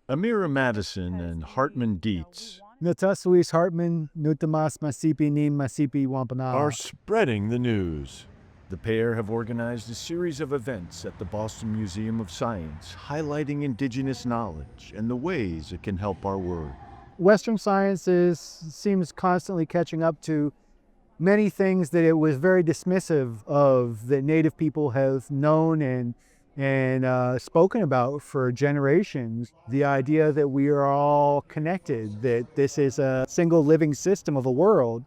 Amira Madison and Hartman Dietz Natasuis Hartman, Nutamas Masipi Nim Masipi are Wampana. spreading the news. The pair have organized a series of events at the Boston Museum of Science, highlighting Indigenous knowledge and the ways it can help our world. Western sciences seems constantly catching up to many things that it was very dismissive of that Native people have known and spoken about for generations. The idea that we are all connected, that this is a single living system of a world.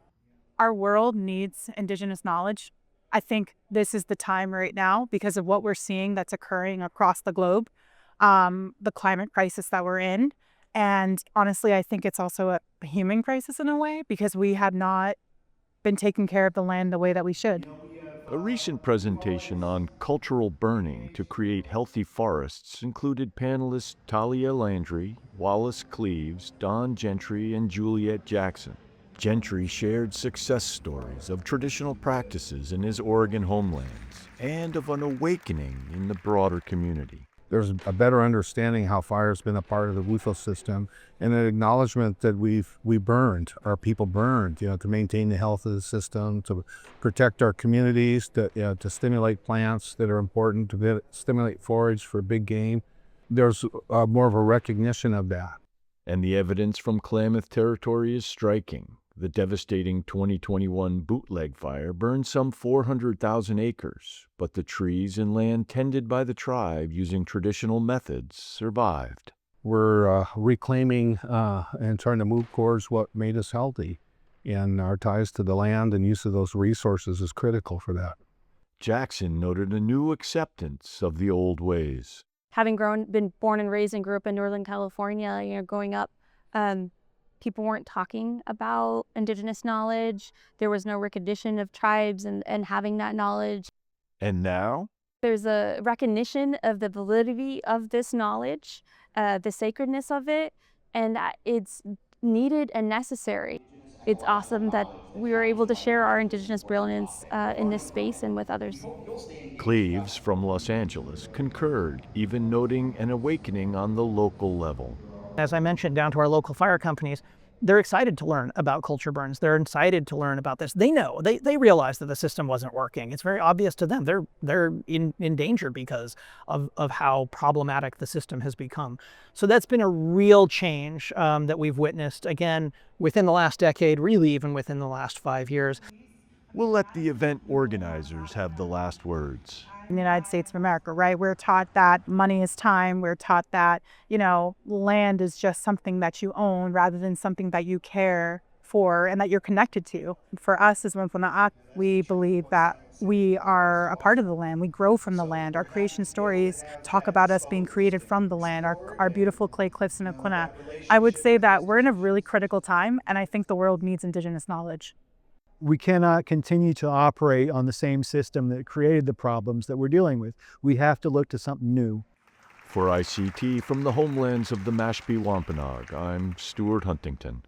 Our world needs Indigenous knowledge. I think this is the time right now because of what we're seeing that's occurring across the globe, the climate crisis that we're in. And honestly, I think it's also a human crisis in a way because we have not been taking care of the land the way that we should. A recent presentation on cultural burning to create healthy forests included panelists Talia Landry, Wallace Cleaves, Don Gentry, and Juliet Jackson. Gentry shared success stories of traditional practices in his Oregon homelands and of an awakening in the broader community. There's a better understanding how fire's been a part of the WUFO system and an acknowledgement that we burned, our people burned, to maintain the health of the system, to protect our communities, to stimulate plants that are important, to stimulate forage for big game. There's more of a recognition of that. And the evidence from Klamath Territory is striking. The devastating 2021 bootleg fire burned some 400,000 acres, but the trees and land tended by the tribe using traditional methods survived. We're reclaiming and trying to move towards what made us healthy, and our ties to the land and use of those resources is critical for that. Jackson noted a new acceptance of the old ways. Having been born and raised and grew up in Northern California, growing up, people weren't talking about Indigenous knowledge. There was no recognition of tribes and having that knowledge. And now? There's a recognition of the validity of this knowledge, the sacredness of it, and that it's needed and necessary. It's awesome that we were able to share our Indigenous brilliance in this space and with others. Cleaves from Los Angeles concurred, even noting an awakening on the local level. As I mentioned, down to our local fire companies, they're excited to learn about culture burns. They're excited to learn about this. They know, they realize that the system wasn't working. It's very obvious to them. They're in danger because of how problematic the system has become. So that's been a real change that we've witnessed, again, within the last decade, really even within the last 5 years. We'll let the event organizers have the last words. In the United States of America, right? We're taught that money is time. We're taught that, land is just something that you own rather than something that you care for and that you're connected to. For us as Wampanoag, we believe that we are a part of the land. We grow from the land. Our creation stories talk about us being created from the land, our beautiful clay cliffs in Aquina. I would say that we're in a really critical time, and I think the world needs Indigenous knowledge. We cannot continue to operate on the same system that created the problems that we're dealing with. We have to look to something new. For ICT from the homelands of the Mashpee Wampanoag, I'm Stuart Huntington.